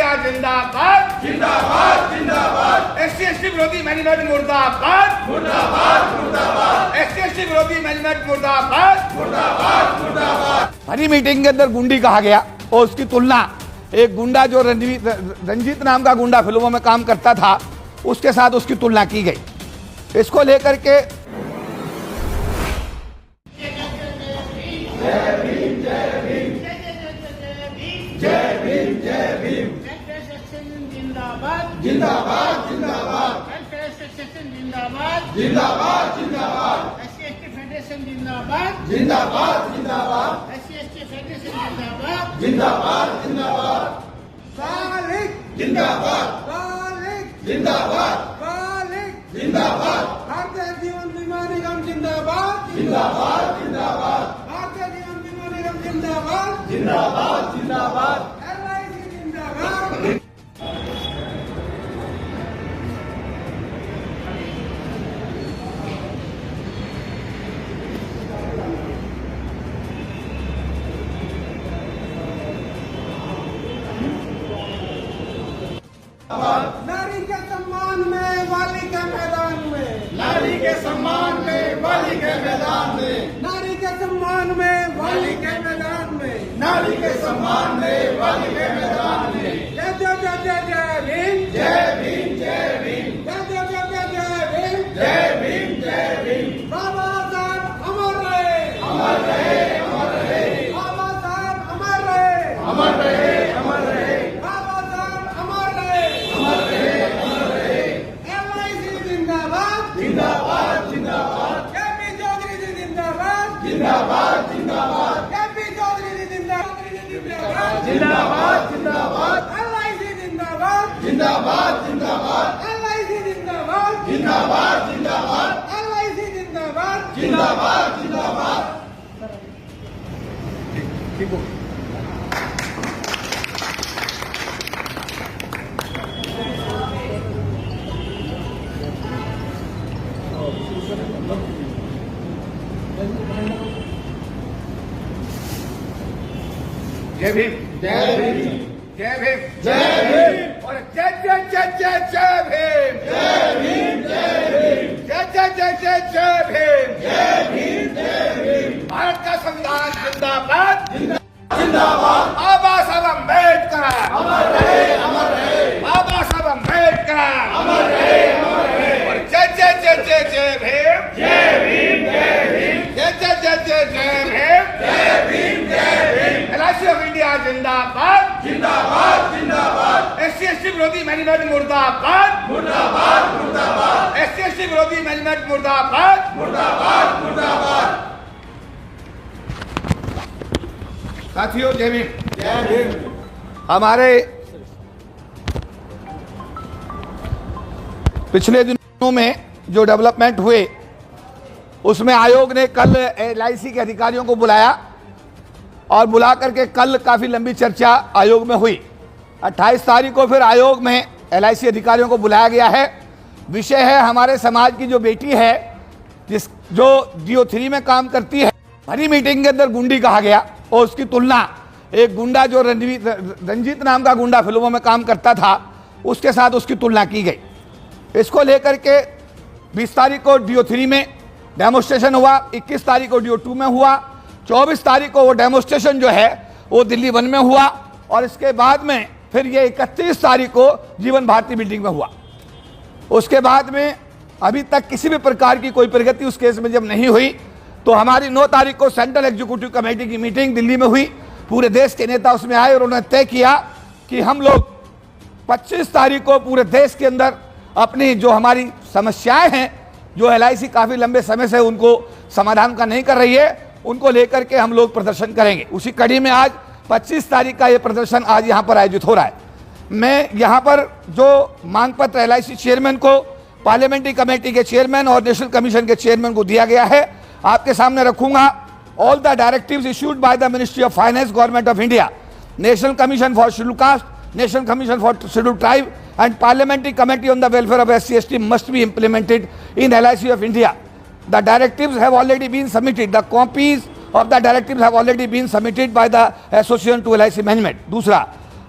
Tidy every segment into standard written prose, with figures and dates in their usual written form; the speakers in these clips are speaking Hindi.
इंडिया जिंदाबाद जिंदाबाद जिंदाबाद। SC/ST विरोधी मैनेजमेंट मुर्दाबाद मुर्दाबाद मुर्दाबाद। SC/ST विरोधी मैनेजमेंट मुर्दाबाद मुर्दाबाद मुर्दाबाद। हरी मीटिंग के अंदर गुंडी कहा गया और उसकी तुलना एक गुंडा जो रंजीत नाम का गुंडा फिल्मों में काम करता था उसके साथ उसकी तुलना की गई। इसको लेकर के जिंदाबाद जिंदाबाद जिंदाबाद जिंदाबाद। SC/ST फेडरेशन जिंदाबाद जिंदाबाद जिंदाबाद। SC/ST फेडरेशन जिंदाबाद जिंदाबाद जिंदाबाद। सालिक जिंदाबाद सालिक जिंदाबाद सालिक जिंदाबाद। भारतीय जीवन बीमा निगम जिंदाबाद जिंदाबाद जिंदाबाद। भारतीय जीवन बीमा निगम जिंदाबाद जिंदाबाद जिंदाबाद। LIC जिंदाबाद। नारी के सम्मान में वाली के मैदान में नारी के सम्मान में वाली के मैदान में नारी के सम्मान में वाली के मैदान में नारी के सम्मान में वाली के मैदान में। जय जय जय जय जय भीम जय भीम जय भीम जय जय जय जय जय भीम जय भीम जय भीम। बाबा साहब अमर रहे अमर रहे अमर रहे। बाबा साहब अमर रहे अमर रहे अमर रहे। बाबा साहब अमर रहे अमर रहे अमर रहे। LIC जिंदाबाद जिंदाबाद जिंदाबाद। KP चौधरी जी जिंदाबाद जिंदाबाद जिंदाबाद। KP चौधरी जी जिंदाबाद जिंदाबाद जिंदाबाद। LIC जिंदाबाद जिंदाबाद जिंदाबाद। LIC जिंदाबाद जिंदाबाद जिंदाबाद। LIC जिंदाबाद जिंदाबाद जिंदाबाद। जय भीम जय भीम जय भीम जय भीम और जय जय जय जय जय भीम जय भीम जय भीम जय जय जय जय जय भीम जय भीम जय भीम। भारत का संविधान जिंदाबाद जिंदाबाद। बाबा साहब अम्बेडकर अमर रहे अमर रहे। बाबा साहब अम्बेडकर अमर रहे अमर रहे। और जय जय जय जय जय भीम जय भीम जय भीम जय जय जय जय जय भीम जय भीम जय भीम। LIC ऑफ इंडिया जिंदाबाद जिंदाबाद जिंदाबाद। SC/ST विरोधी मैनेजमेंट मुर्दाबाद मुर्दाबाद मुर्दाबाद। SC/ST विरोधी मैनेजमेंट मुर्दाबाद मुर्दाबाद मुर्दाबाद। साथियों जय भीम जय भीम। हमारे पिछले दिनों में जो डेवलपमेंट हुए उसमें आयोग ने कल LIC के अधिकारियों को बुलाया और बुला करके कल काफ़ी लंबी चर्चा आयोग में हुई। 28 तारीख को फिर आयोग में LIC अधिकारियों को बुलाया गया है। विषय है हमारे समाज की जो बेटी है जो DO3 में काम करती है। हरी मीटिंग के अंदर गुंडी कहा गया और उसकी तुलना एक गुंडा जो रंजीत नाम का गुंडा फिल्मों में काम करता था उसके साथ उसकी तुलना की गई। इसको लेकर के 20 तारीख को DO3 में डेमोस्ट्रेशन हुआ, 21 तारीख को DO2 में हुआ, 24 तारीख को वो डेमोस्ट्रेशन जो है वो दिल्ली 1 में हुआ और इसके बाद में फिर ये 31 तारीख को जीवन भारती बिल्डिंग में हुआ। उसके बाद में अभी तक किसी भी प्रकार की कोई प्रगति उस केस में जब नहीं हुई तो हमारी 9 तारीख को सेंट्रल एग्जीक्यूटिव कमेटी की मीटिंग दिल्ली में हुई। पूरे देश के नेता उसमें आए और उन्होंने तय किया कि हम लोग 25 तारीख को पूरे देश के अंदर अपनी जो हमारी समस्याएं हैं जो LIC काफ़ी लंबे समय से उनको समाधान का नहीं कर रही है उनको लेकर के हम लोग प्रदर्शन करेंगे। उसी कड़ी में आज 25 तारीख का ये प्रदर्शन आज यहाँ पर आयोजित हो रहा है। मैं यहाँ पर जो मांग पत्र LIC चेयरमैन को, पार्लियामेंट्री कमेटी के चेयरमैन और नेशनल कमीशन के चेयरमैन को दिया गया है आपके सामने रखूंगा। All the directives issued by the ministry of finance, government of India, national commission for schedule caste, national commission for schedule tribe and parliamentary committee on the welfare of SC/ST must be implemented in LIC of India. The directives have already been submitted. The copies of the directives have already been submitted by the association to LIC management. दूसरा,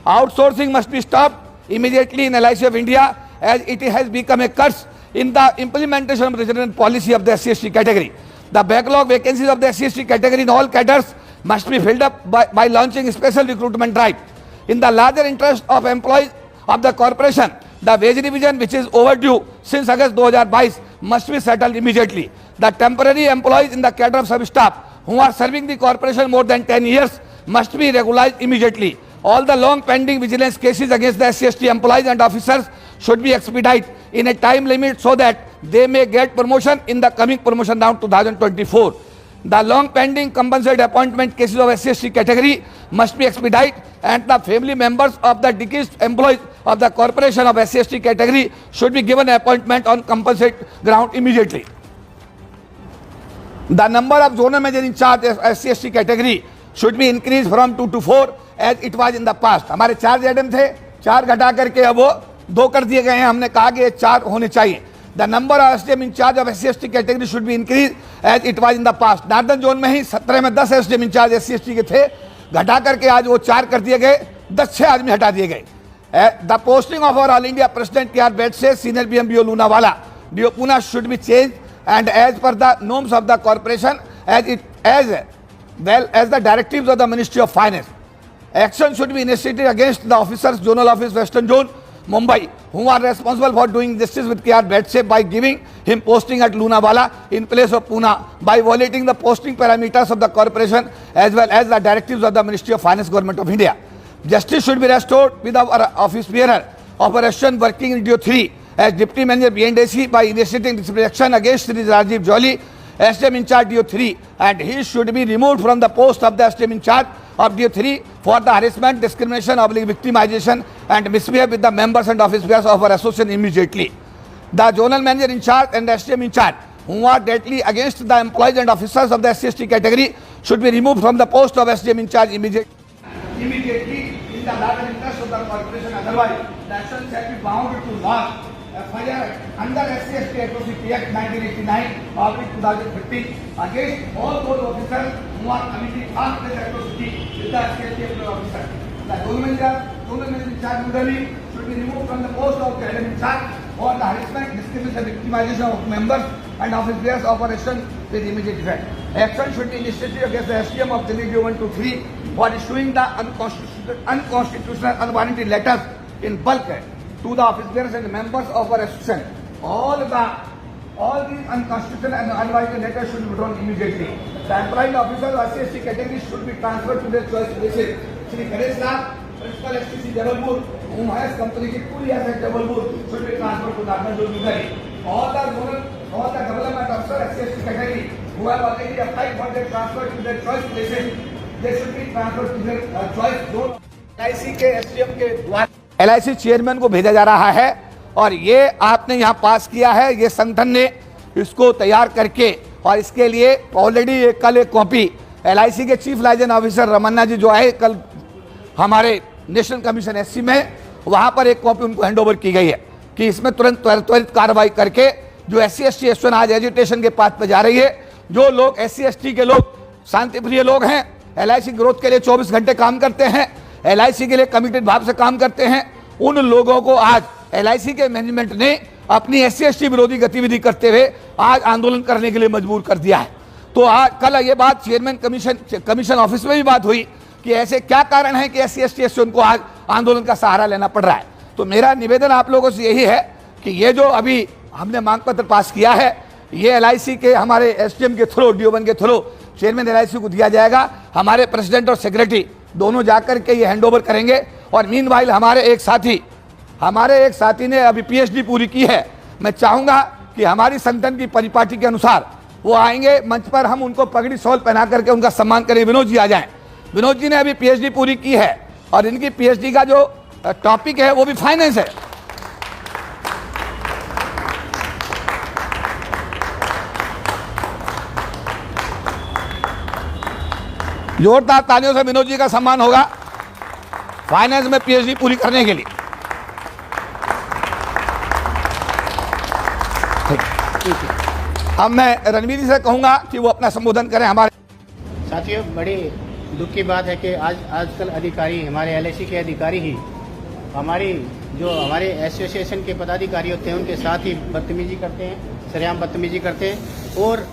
Outsourcing must be stopped immediately in LIC of India as it has become a curse in the implementation of the general policy of the SC/ST category. The backlog vacancies of the SC/ST category in all cadres must be filled up by launching a special recruitment drive. In the larger interest of employees of the corporation, the wage revision which is overdue since August 2022 must be settled immediately. The temporary employees in the cadre of sub-staff who are serving the corporation more than 10 years must be regularized immediately. All the long pending vigilance cases against the SC/ST employees and officers should be expedited in a time limit so that they may get promotion in the coming promotion round 2024. The long pending compensated appointment cases of SC/ST category must be expedited and the family members of the deceased employees of the corporation of SC/ST category should be given appointment on compensated ground immediately. The number of zonal manager in charge of SC/ST category should be increased from 2 to 4 as it was in the past. हमारे 4 ZM थे, 4 घटा करके अब वो 2 कर दिए गए हैं. हमने कहा कि 4 होने चाहिए. The number of SDM in charge of SC/ST category should be increased as it was in the past. Northern zone में ही 17 में 10 SDM in charge SC/ST के थे, घटा करके आज वो 4 कर दिए गए, 6 आदमी हटा दिए गए. The posting of our All India President K.R. Bedse, Senior PM DO Loonawala, DO Pune should be changed and as per the norms of the corporation as well as the directives of the Ministry of Finance. Action should be initiated against the officers, Zonal Office, Western Zone, Mumbai, who are responsible for doing justice with K.R. Bedse by giving him posting at Loonawala in place of Pune by violating the posting parameters of the corporation as well as the directives of the Ministry of Finance, Government of India. Justice should be restored with our office bearer of Operation working in DO3 as Deputy Manager B&AC by initiating disciplinary action against Shri Rajiv Jolly, SDM in charge DO3, and he should be removed from the post of the SDM in charge of DO3 for the harassment, discrimination, victimization and misbehavior with the members and office bearers of our association immediately. The zonal manager in charge and SDM in charge who are deadly against the employees and officers of the SC/ST category should be removed from the post of SDM in charge immediately in the larger interest of the corporation. Otherwise, the action shall be bound to law. FIR under SC/ST Atrocity Act 1989/2015 against all those officers who are committing harmless atrocity with the SC/ST officer. The zonal manager in charge should be removed from the post of the LM in charge for the harassment, discrimination, victimization of members and office bearers operation with immediate effect. Action should be initiated against the SDM of Delhi DO 123 for issuing the unconstitutional, unwarranted letters in bulk to the office bearers and members of our association. All these unconstitutional and unwarranted letters should be withdrawn immediately. The employing officers of SC/ST category should be transferred to their choice places. Shri Ganesh Lal, Principal STC Jabalpur, whom has completed 2 years at Jabalpur, should be transferred to Narmal Jodhpuri. All the development officers of SC/ST category who have already applied for their transfer to their choice places, they should be transferred to their choice zone. LIC के SDM के द्वारा LIC चेयरमैन को भेजा जा रहा है और ये आपने यहाँ पास किया है. ये संगठन ने इसको तैयार करके और इसके लिए ऑलरेडी कल एक कॉपी LIC के चीफ लाइजेंस ऑफिसर रमन्ना जी जो आए कल हमारे नेशनल कमीशन SC में, वहाँ पर एक कॉपी उनको हैंडओवर की गई है कि इसमें तुरंत त्वरित कार्रवाई करके जो SC/ST एसोसिएशन आज एजिटेशन के पाथ पर जा रही है, जो लोग SC/ST के लोग शांतिप्रिय लोग हैं, LIC ग्रोथ के लिए 24 घंटे काम करते हैं, LIC के लिए कमिटेड भाव से काम करते हैं, उन लोगों को आज LIC के मैनेजमेंट ने अपनी SC/ST विरोधी गतिविधि करते हुए आज आंदोलन करने के लिए मजबूर कर दिया है. तो आज कल ये बात चेयरमैन कमीशन ऑफिस में भी बात हुई कि ऐसे क्या कारण है कि SC/ST एसोसिएशन को आज आंदोलन का सहारा लेना पड़ रहा है. तो मेरा निवेदन आप लोगों से यही है कि ये जो अभी हमने मांग पत्र पास किया है, ये LIC के हमारे SDM के थ्रू, DO1 के थ्रू चेयरमैन LIC को दिया जाएगा. हमारे प्रेसिडेंट और सेक्रेटरी दोनों जाकर के ये हैंडओवर करेंगे. और मीनवाइल हमारे एक साथी ने अभी PhD पूरी की है. मैं चाहूँगा कि हमारी संगठन की परिपाटी के अनुसार वो आएंगे मंच पर, हम उनको पगड़ी शॉल पहना करके उनका सम्मान करें. विनोद जी आ जाएं. विनोद जी ने अभी PhD पूरी की है और इनकी PhD का जो टॉपिक है वो भी फाइनेंस है. जोरदार तालियों से विनोद जी का सम्मान होगा फाइनेंस में PhD पूरी करने के लिए. अब मैं रणवीर जी से कहूंगा कि वो अपना संबोधन करें. हमारे साथियों, बड़ी दुख की बात है कि आजकल अधिकारी, हमारे LIC के अधिकारी ही हमारे एसोसिएशन के पदाधिकारी होते हैं उनके साथ ही बदतमीजी करते हैं, सरेआम बदतमीजी करते हैं। और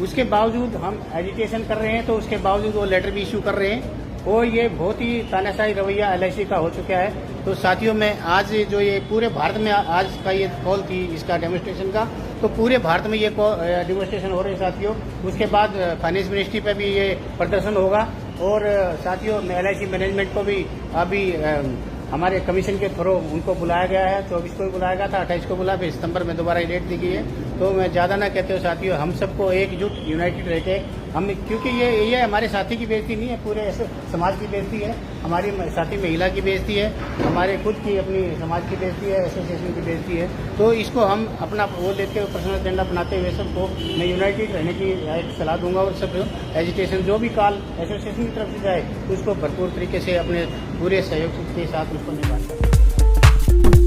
उसके बावजूद हम एजिटेशन कर रहे हैं तो उसके बावजूद वो लेटर भी इशू कर रहे हैं और ये बहुत ही तानाशाही रवैया LIC का हो चुका है। तो साथियों, मैं आज जो ये पूरे भारत में आज का ये कॉल थी इसका डेमोस्ट्रेशन का, तो पूरे भारत में ये डेमोस्ट्रेशन हो रहे हैं साथियों। उसके बाद फाइनेंस मिनिस्ट्री पे भी ये प्रदर्शन होगा। और साथियों, LIC मैनेजमेंट को भी अभी हमारे कमीशन के थ्रू उनको बुलाया गया है। 24 को भी बुलाया गया था, 28 को बुलाया, फिर सितंबर में दोबारा डेट दी गई है। तो मैं ज़्यादा ना कहते हो साथियों, हम सबको एकजुट यूनाइटेड रह के हम, क्योंकि ये हमारे साथी की बेइज्जती नहीं है, पूरे ऐसे समाज की बेइज्जती है, हमारी साथी महिला की बेइज्जती है, हमारे खुद की अपनी समाज की बेइज्जती है, एसोसिएशन की बेइज्जती है। तो इसको हम अपना वो लेते हुए, पर्सनल एजेंडा अपनाते हुए सबको मैं यूनाइटेड रहने की एक सलाह दूंगा। और सब एजिटेशन जो भी कॉल एसोसिएशन की तरफ से जाए उसको भरपूर तरीके से अपने पूरे सहयोग के साथ उसको निभाएं।